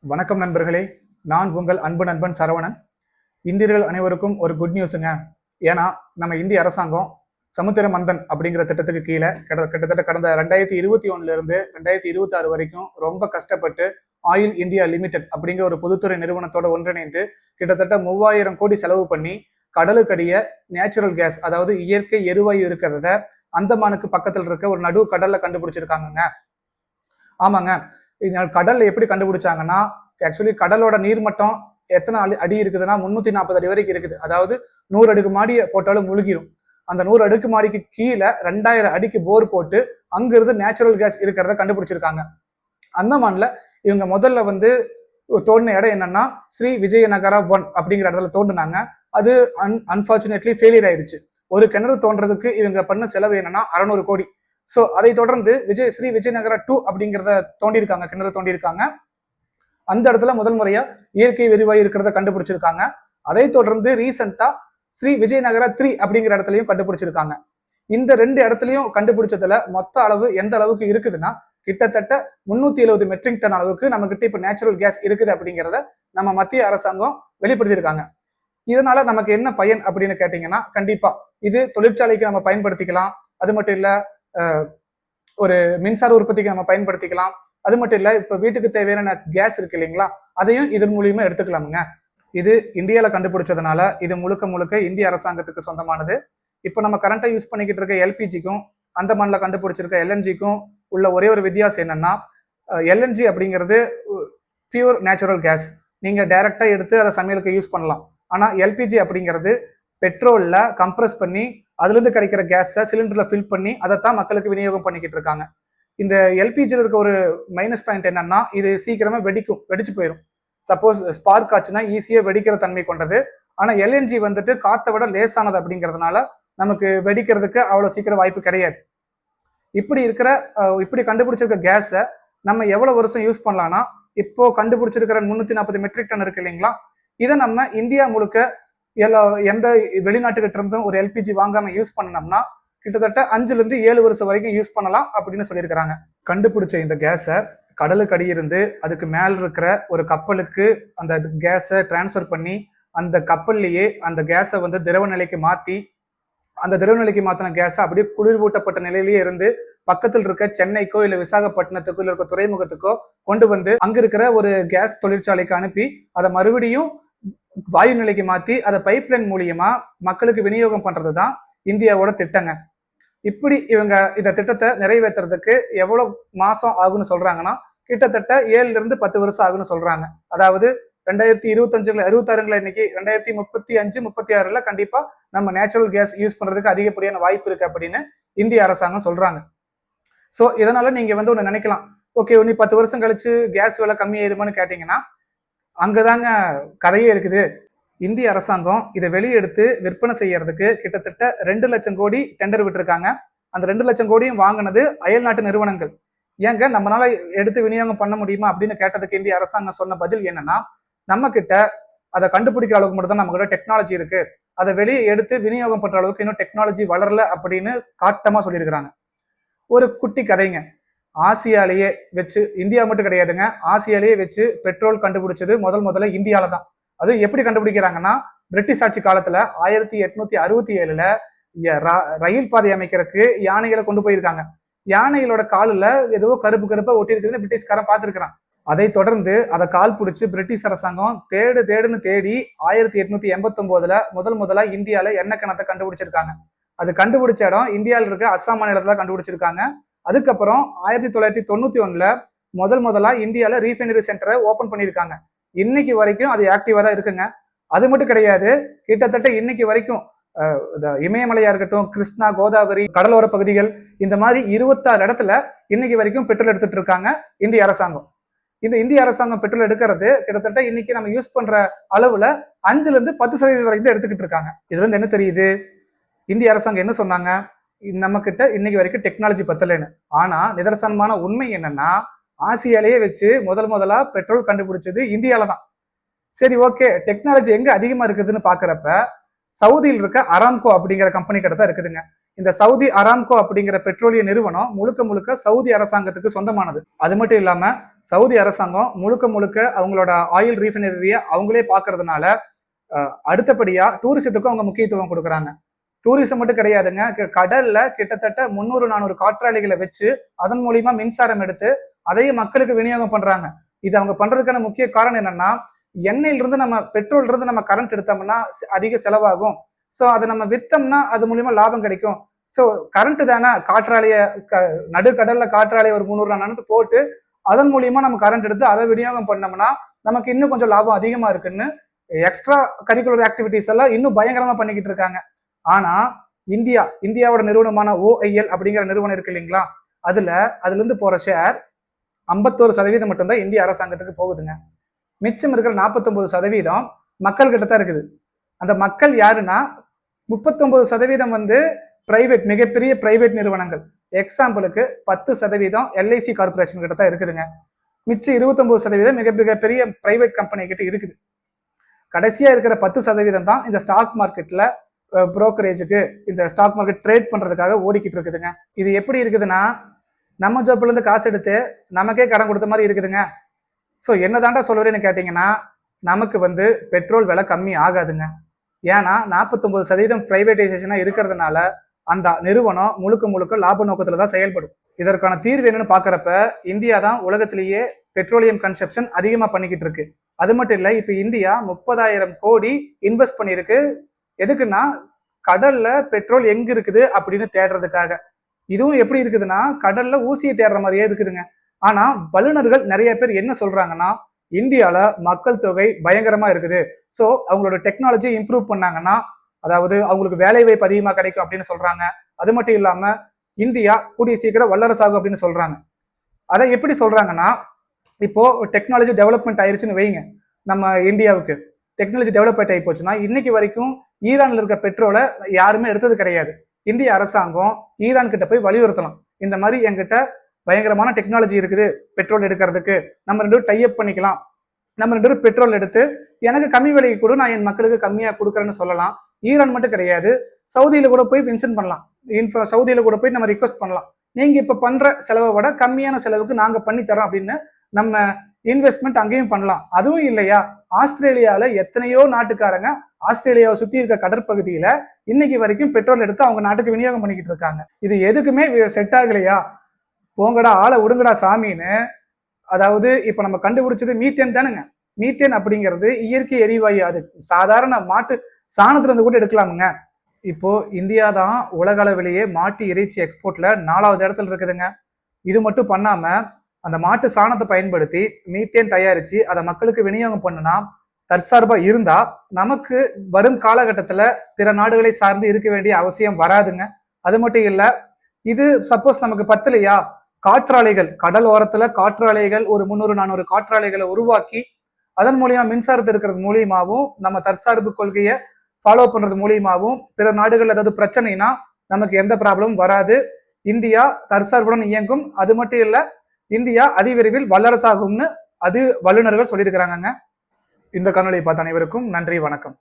வணக்கம் நண்பர்களே. நான் உங்கள் அன்பு நண்பன் சரவணன். இந்தியர்கள் அனைவருக்கும் ஒரு குட் நியூஸுங்க. ஏன்னா நம்ம இந்திய அரசாங்கம் சமுத்திர மந்தன் அப்படிங்கிற திட்டத்துக்கு கீழே கிட்டத்தட்ட கடந்த 2021 இருந்து 2026 வரைக்கும் ரொம்ப கஷ்டப்பட்டு ஆயில் இந்தியா லிமிடெட் அப்படிங்கிற ஒரு பொதுத்துறை நிறுவனத்தோட ஒன்றிணைந்து கிட்டத்தட்ட 3000 கோடி செலவு பண்ணி கடலுக்கடிய நேச்சுரல் கேஸ், அதாவது இயற்கை எரிவாயு இருக்கிறத அந்தமானுக்கு பக்கத்தில் இருக்க ஒரு நடு கடல்ல கண்டுபிடிச்சிருக்காங்க. ஆமாங்க. கடல்ல எப்படி கண்டுபிடிச்சாங்கன்னா, ஆக்சுவலி கடலோட நீர்மட்டம் எத்தனை அடி இருக்குதுன்னா 340 அடி வரைக்கும் இருக்குது. அதாவது 100 அடுக்கு மாடி போட்டாலும் முழுகிரும். அந்த 100 அடுக்கு மாடிக்கு கீழே 2000 அடிக்கு போர் போட்டு அங்கிருந்து நேச்சுரல் கேஸ் இருக்கிறத கண்டுபிடிச்சிருக்காங்க. அந்தமான்ல இவங்க முதல்ல தோண்டின இடம் என்னன்னா ஸ்ரீ விஜயநகரா 1 அப்படிங்கிற இடத்துல தோண்டினாங்க. அது அன்பார்ச்சுனேட்லி ஃபெயிலியர் ஆயிருச்சு. ஒரு கிணறு தோன்றதுக்கு இவங்க பண்ண செலவு என்னன்னா 600 கோடி. ஸோ அதை தொடர்ந்து ஸ்ரீ விஜயநகரா 2 அப்படிங்கிறத தோண்டியிருக்காங்க, கிணறு தோண்டியிருக்காங்க. அந்த இடத்துல முதல் முறையா இயற்கை எரிவாயு இருக்கிறத கண்டுபிடிச்சிருக்காங்க. அதை தொடர்ந்து ரீசெண்டா ஸ்ரீ விஜயநகரா 3 அப்படிங்கிற இடத்துலயும் கண்டுபிடிச்சிருக்காங்க. இந்த 2 இடத்துலயும் கண்டுபிடிச்சதுல மொத்த அளவு எந்த அளவுக்கு இருக்குதுன்னா கிட்டத்தட்ட 370 மெட்ரிக் டன் அளவுக்கு நம்ம கிட்ட இப்ப நேச்சுரல் கேஸ் இருக்குது அப்படிங்கிறத நம்ம மத்திய அரசாங்கம் வெளிப்படுத்தியிருக்காங்க. இதனால நமக்கு என்ன பயன் அப்படின்னு கேட்டீங்கன்னா, கண்டிப்பா இது தொழிற்சாலைக்கு நம்ம பயன்படுத்திக்கலாம். அது மட்டும் இல்ல, ஒரு மின்சார உற்பத்திக்கு நம்ம பயன்படுத்திக்கலாம். அது மட்டும் இல்ல, இப்ப வீட்டுக்கு தேவையான கேஸ் இருக்கு இல்லைங்களா, அதையும் இதன் மூலியமா எடுத்துக்கலாமுங்க. இது இந்தியால கண்டுபிடிச்சதுனால இது முழுக்க முழுக்க இந்திய அரசாங்கத்துக்கு சொந்தமானது. இப்ப நம்ம கரண்டா யூஸ் பண்ணிக்கிட்டு இருக்க எல்பிஜிக்கும் அந்தமான்ல கண்டுபிடிச்சிருக்க எல்என்ஜிக்கும் உள்ள ஒரே ஒரு வித்தியாசம் என்னன்னா, எல்என்ஜி அப்படிங்கிறது பியூர் நேச்சுரல் கேஸ். நீங்க டைரக்டா எடுத்து அதை சமையலுக்கு யூஸ் பண்ணலாம். ஆனா எல்பிஜி அப்படிங்கிறது பெட்ரோல்ல கம்ப்ரஸ் பண்ணி அதுல இருந்து கிடைக்கிற கேஸை சிலிண்டர்ல ஃபில் பண்ணி அதைத்தான் மக்களுக்கு விநியோகம் பண்ணிக்கிட்டு இருக்காங்க. இந்த எல்பிஜியில் இருக்க ஒரு மைனஸ் பாயிண்ட் என்னன்னா, இது சீக்கிரமா வெடிச்சு போயிடும். சப்போஸ் ஸ்பார்க் ஆச்சுன்னா ஈஸியா வெடிக்கிற தன்மை கொண்டது. ஆனா எல்என்ஜி காத்தை விட லேசானது அப்படிங்கிறதுனால நமக்கு வெடிக்கிறதுக்கு அவ்வளவு சீக்கிரம் வாய்ப்பு கிடையாது. இப்படி கண்டுபிடிச்சிருக்க கேஸை நம்ம எவ்வளவு வருஷம் யூஸ் பண்ணலாம்னா, இப்போ கண்டுபிடிச்சிருக்கிற 340 மெட்ரிக் டன் இருக்கு இல்லைங்களா, இதை நம்ம இந்தியா முழுக்க எந்த வெளிநாட்டுக்கிட்ட இருந்தும் ஒரு எல்பிஜி வாங்காம யூஸ் பண்ணோம்னா கிட்டத்தட்ட 5ல இருந்து 7 வருஷம் வரைக்கும் யூஸ் பண்ணலாம் அப்படின்னு சொல்லியிருக்கிறாங்க. கண்டுபிடிச்ச இந்த கேஸை கடலுக்கு அடியிருந்து அதுக்கு மேல இருக்கிற ஒரு கப்பலுக்கு அந்த கேஸை டிரான்ஸ்ஃபர் பண்ணி அந்த கப்பல்லையே அந்த கேஸை திரவ நிலைக்கு மாத்தி அந்த திரவ நிலைக்கு மாத்தின கேஸை அப்படியே குளிர்வூட்டப்பட்ட நிலையிலேயே இருந்து பக்கத்தில் இருக்க சென்னைக்கோ இல்ல விசாகப்பட்டினத்துக்கோ இல்ல இருக்க துறைமுகத்துக்கோ கொண்டு அங்க இருக்கிற ஒரு கேஸ் தொழிற்சாலைக்கு அனுப்பி அதை மறுபடியும் வாயு நிலைக்கு மாத்தி அதை பைப்லைன் மூலியமா மக்களுக்கு விநியோகம் பண்றதுதான் இந்தியாவோட திட்டங்க. இப்படி இவங்க இந்த திட்டத்தை நிறைவேற்றுறதுக்கு எவ்வளவு மாசம் ஆகும்னு சொல்றாங்கன்னா, கிட்டத்தட்ட 7ல இருந்து 10 வருஷம் ஆகும்னு சொல்றாங்க. அதாவது 2025 இன்னைக்கு 2035 36ல கண்டிப்பா நம்ம நேச்சுரல் கேஸ் யூஸ் பண்றதுக்கு அதிகப்படியான வாய்ப்பு இருக்கு அப்படின்னு இந்திய அரசாங்கம் சொல்றாங்க. சோ இதனால நீங்க ஒண்ணு நினைக்கலாம், ஓகே நீ 10 வருஷம் கழிச்சு கேஸ் விலை கம்மியாயிருமான்னு கேட்டீங்கன்னா, அங்கதாங்க கதையே இருக்குது. இந்திய அரசாங்கம் இதை வெளியெடுத்து விற்பனை செய்யறதுக்கு கிட்டத்தட்ட 2 லட்சம் கோடி டெண்டர் விட்டுருக்காங்க. அந்த 2 லட்சம் கோடியும் வாங்கினது அயல் நாட்டு நிறுவனங்கள். ஏங்க நம்மளால எடுத்து விநியோகம் பண்ண முடியுமா அப்படின்னு கேட்டதுக்கு இந்திய அரசாங்கம் சொன்ன பதில் என்னன்னா, நம்ம கிட்ட அதை கண்டுபிடிக்கிற அளவுக்கு மட்டும் தான் நம்ம கிட்ட டெக்னாலஜி இருக்கு, அதை வெளியே எடுத்து விநியோகம் பண்ற அளவுக்கு இன்னும் டெக்னாலஜி வளரல அப்படின்னு காட்டமா சொல்லியிருக்கிறாங்க. ஒரு குட்டி கதைங்க. ஆசியாலேயே வச்சு, இந்தியா மட்டும் கிடையாதுங்க, ஆசியாலேயே வச்சு பெட்ரோல் கண்டுபிடிச்சது முதல்ல இந்தியால தான். அது எப்படி கண்டுபிடிக்கிறாங்கன்னா, பிரிட்டிஷ் ஆட்சி காலத்துல 1867ல ரயில் பாதை அமைக்கிறதுக்கு யானைகளை கொண்டு போயிருக்காங்க. யானைகளோட காலில் ஏதோ கருப்பா ஒட்டி இருக்குதுன்னு பிரிட்டிஷ்காரன் பார்த்திருக்கிறான். அதை தொடர்ந்து அதை கால் பிடிச்சு பிரிட்டிஷ் அரசாங்கம் தேடுன்னு தேடி 1889ல முதலா இந்தியால எண்ணெய் கிணத்தை கண்டுபிடிச்சிருக்காங்க. அது கண்டுபிடிச்ச இடம் இந்தியாவில் இருக்க அஸ்ஸாம் மாநிலத்துல கண்டுபிடிச்சிருக்காங்க. அதுக்கப்புறம் 1991ல முதலா இந்தியால ரீஃபைனரி சென்டரை ஓபன் பண்ணியிருக்காங்க. இன்னைக்கு வரைக்கும் அது ஆக்டிவா தான் இருக்குங்க. அது மட்டும் கிடையாது, கிட்டத்தட்ட இன்னைக்கு வரைக்கும் இமயமலையா இருக்கட்டும், கிருஷ்ணா, கோதாவரி, கடலோர பகுதிகள், இந்த மாதிரி 26 இடத்துல இன்னைக்கு வரைக்கும் பெட்ரோல் எடுத்துட்டு இருக்காங்க இந்திய அரசாங்கம். இந்த இந்திய அரசாங்கம் பெட்ரோல் எடுக்கிறது கிட்டத்தட்ட இன்னைக்கு நம்ம யூஸ் பண்ற அளவுல 5ல இருந்து 10% வரைக்கும் எடுத்துக்கிட்டு இருக்காங்க. இதுல இருந்து என்ன தெரியுது, இந்திய அரசாங்கம் என்ன சொன்னாங்க, நம்ம கிட்ட இன்னைக்கு வரைக்கும் டெக்னாலஜி பத்தலைன்னு. ஆனா நிதர்சனமான உண்மை என்னன்னா, ஆசியாலேயே வச்சு முதலா பெட்ரோல் கண்டுபிடிச்சது இந்தியால தான். சரி, ஓகே, டெக்னாலஜி எங்க அதிகமா இருக்குதுன்னு பாக்குறப்ப சவுதியில் இருக்க அராம்கோ அப்படிங்கிற கம்பெனி கிட்ட தான் இருக்குதுங்க. இந்த சவுதி அராம்கோ அப்படிங்கிற பெட்ரோலிய நிறுவனம் முழுக்க முழுக்க சவுதி அரசாங்கத்துக்கு சொந்தமானது. அது மட்டும் இல்லாம சவுதி அரசாங்கம் முழுக்க முழுக்க அவங்களோட ஆயில் ரீஃபைனரியை அவங்களே பாக்குறதுனால அடுத்தபடியா டூரிசத்துக்கும் அவங்க முக்கியத்துவம் கொடுக்குறாங்க. டூரிசம் மட்டும் கிடையாதுங்க, கடல்ல கிட்டத்தட்ட 300-400 காற்றாலைகளை வச்சு அதன் மூலியமா மின்சாரம் எடுத்து அதையும் மக்களுக்கு விநியோகம் பண்றாங்க. இது அவங்க பண்றதுக்கான முக்கிய காரணம் என்னன்னா, எண்ணெயில இருந்து நம்ம பெட்ரோல் இருந்து நம்ம கரண்ட் எடுத்தோம்னா அதிக செலவாகும். ஸோ அதை நம்ம வித்தோம்னா அது மூலியமா லாபம் கிடைக்கும். ஸோ கரண்ட் தானே, காற்றாலைய நடுக்கடல்ல காற்றாலையை ஒரு 300 போட்டு அதன் மூலியமா நம்ம கரண்ட் எடுத்து அதை விநியோகம் பண்ணோம்னா நமக்கு இன்னும் கொஞ்சம் லாபம் அதிகமா இருக்குன்னு எக்ஸ்ட்ரா கரிக்குலர் ஆக்டிவிட்டிஸ் எல்லாம் இன்னும் பயங்கரமா பண்ணிக்கிட்டு இருக்காங்க. ஆனா இந்தியாவோட நிறுவனமான OIL அப்படிங்கிற நிறுவனம் இருக்கு இல்லைங்களா, அதுல இருந்து போற ஷேர் 51% மட்டும்தான் இந்திய அரசாங்கத்துக்கு போகுதுங்க. மிச்சம் இருக்கிற 49% மக்கள் கிட்ட தான் இருக்குது. அந்த மக்கள் யாருன்னா 39% வந்து பிரைவேட், மிகப்பெரிய பிரைவேட் நிறுவனங்கள். எக்ஸாம்பிளுக்கு 10% LIC கார்பரேஷன் கிட்ட தான் இருக்குதுங்க. மிச்சம் 29% மிகப்பெரிய பிரைவேட் கம்பெனி கிட்ட இருக்குது. கடைசியா இருக்கிற 10% தான் இந்த ஸ்டாக் மார்க்கெட்ல புரோக்கரேஜுக்கு, இந்த ஸ்டாக் மார்க்கெட் ட்ரேட் பண்றதுக்காக ஓடிக்கிட்டு இருக்குதுங்க. இது எப்படி இருக்குதுன்னா, நம்ம ஜோப்ல இருந்து காசு எடுத்து நமக்கே கடன் கொடுத்த மாதிரி இருக்குதுங்க. ஸோ என்னதாண்டா சொல்லுறேன்னு கேட்டீங்கன்னா, நமக்கு வந்து பெட்ரோல் விலை கம்மி ஆகாதுங்க. ஏன்னா 49% பிரைவேடைசேஷனா இருக்கிறதுனால அந்த நிறுவனம் முழுக்க முழுக்க லாப நோக்கத்துல தான் செயல்படும். இதற்கான தீர்வு என்னன்னு பாக்குறப்ப இந்தியா தான் உலகத்திலேயே பெட்ரோலியம் கன்சப்ஷன் அதிகமா பண்ணிக்கிட்டு இருக்கு. அது மட்டும் இல்ல, இப்ப இந்தியா 30,000 கோடி இன்வெஸ்ட் பண்ணிருக்கு. எதுக்குன்னா கடல்ல பெட்ரோல் எங்க இருக்குது அப்படின்னு தேடுறதுக்காக. இதுவும் எப்படி இருக்குதுன்னா, கடல்ல ஊசியை தேடுற மாதிரியே இருக்குதுங்க. ஆனா வல்லுநர்கள் நிறைய பேர் என்ன சொல்றாங்கன்னா, இந்தியால மக்கள் தொகை பயங்கரமா இருக்குது. ஸோ அவங்களோட டெக்னாலஜி இம்ப்ரூவ் பண்ணாங்கன்னா, அதாவது அவங்களுக்கு வேலை வாய்ப்பு அதிகமா கிடைக்கும் அப்படின்னு சொல்றாங்க. அது மட்டும் இல்லாம இந்தியா கூடிய சீக்கிரம் வல்லரசாகும் அப்படின்னு சொல்றாங்க. அதை எப்படி சொல்றாங்கன்னா, இப்போ டெக்னாலஜி டெவலப்மெண்ட் ஆயிருச்சுன்னு வைங்க, நம்ம இந்தியாவுக்கு டெக்னாலஜி டெவலப்மெண்ட் ஆகி போச்சுன்னா இன்னைக்கு வரைக்கும் ஈரான்ல இருக்க பெட்ரோலை யாருமே எடுத்தது கிடையாது. இந்திய அரசாங்கம் ஈரான் கிட்ட போய் வலியுறுத்தலாம், இந்த மாதிரி என்கிட்ட பயங்கரமான டெக்னாலஜி இருக்குது பெட்ரோல் எடுக்கிறதுக்கு, நம்ம 2 பேரும் டைப் பண்ணிக்கலாம், நம்ம 2 பேரும் பெட்ரோல் எடுத்து எனக்கு கம்மி விலைக்கு கூட நான் என் மக்களுக்கு கம்மியா கொடுக்குறேன்னு சொல்லலாம். ஈரான் மட்டும் கிடையாது, சவுதியில கூட போய் மென்ஷன் பண்ணலாம், சவுதியில கூட போய் நம்ம ரிக்வஸ்ட் பண்ணலாம், நீங்க இப்ப பண்ற செலவை விட கம்மியான செலவுக்கு நாங்க பண்ணி தரோம் அப்படின்னு நம்ம இன்வெஸ்ட்மெண்ட் அங்கேயும் பண்ணலாம். அதுவும் இல்லையா, ஆஸ்திரேலியால எத்தனையோ நாட்டுக்காரங்க ஆஸ்திரேலியாவை சுத்தி இருக்க கடற்பகுதியில இன்னைக்கு வரைக்கும் பெட்ரோல் எடுத்து அவங்க நாட்டுக்கு விநியோகம் பண்ணிக்கிட்டு இருக்காங்க. இது எதுக்குமே செட் ஆகலையா, போங்கடா ஆளை விடுங்கடா சாமின்னு. அதாவது இப்ப நம்ம கண்டுபிடிச்சது மீத்தேன் தானுங்க. மீத்தேன் அப்படிங்கிறது இயற்கை எரிவாயு, அது சாதாரண மாட்டு சாணத்துல இருந்து கூட எடுக்கலாமுங்க. இப்போ இந்தியா தான் உலக அளவிலேயே மாட்டு இறைச்சி எக்ஸ்போர்ட்ல 4வது இடத்துல இருக்குதுங்க. இது மட்டும் பண்ணாம அந்த மாட்டு சாணத்தை பயன்படுத்தி மீத்தேன் தயாரிச்சு அதை மக்களுக்கு விநியோகம் பண்ணுனா, தற்சார்பா இருந்தா நமக்கு வரும் காலகட்டத்துல பிற நாடுகளை சார்ந்து இருக்க வேண்டிய அவசியம் வராதுங்க. அது மட்டும் இல்ல, இது சப்போஸ் நமக்கு பத்தலையா, காற்றாலைகள், கடல் ஓரத்துல காற்றாலைகள் ஒரு 300-400 காற்றாலைகளை உருவாக்கி அதன் மூலியமா மின்சாரத்தை இருக்கிறது மூலியமாவும் நம்ம தற்சார்பு கொள்கையை ஃபாலோ பண்றது மூலியமாவும் பிற நாடுகள் ஏதாவது பிரச்சனைனா நமக்கு எந்த ப்ராப்ளமும் வராது. இந்தியா தற்சார்புடன் இயங்கும். அது மட்டும் இல்ல, இந்தியா அதிவிரைவில் வல்லரசாகும்னு அது வல்லுநர்கள் சொல்லியிருக்கிறாங்க. இந்த காணொலியை பார்த்த அனைவருக்கும் நன்றி, வணக்கம்.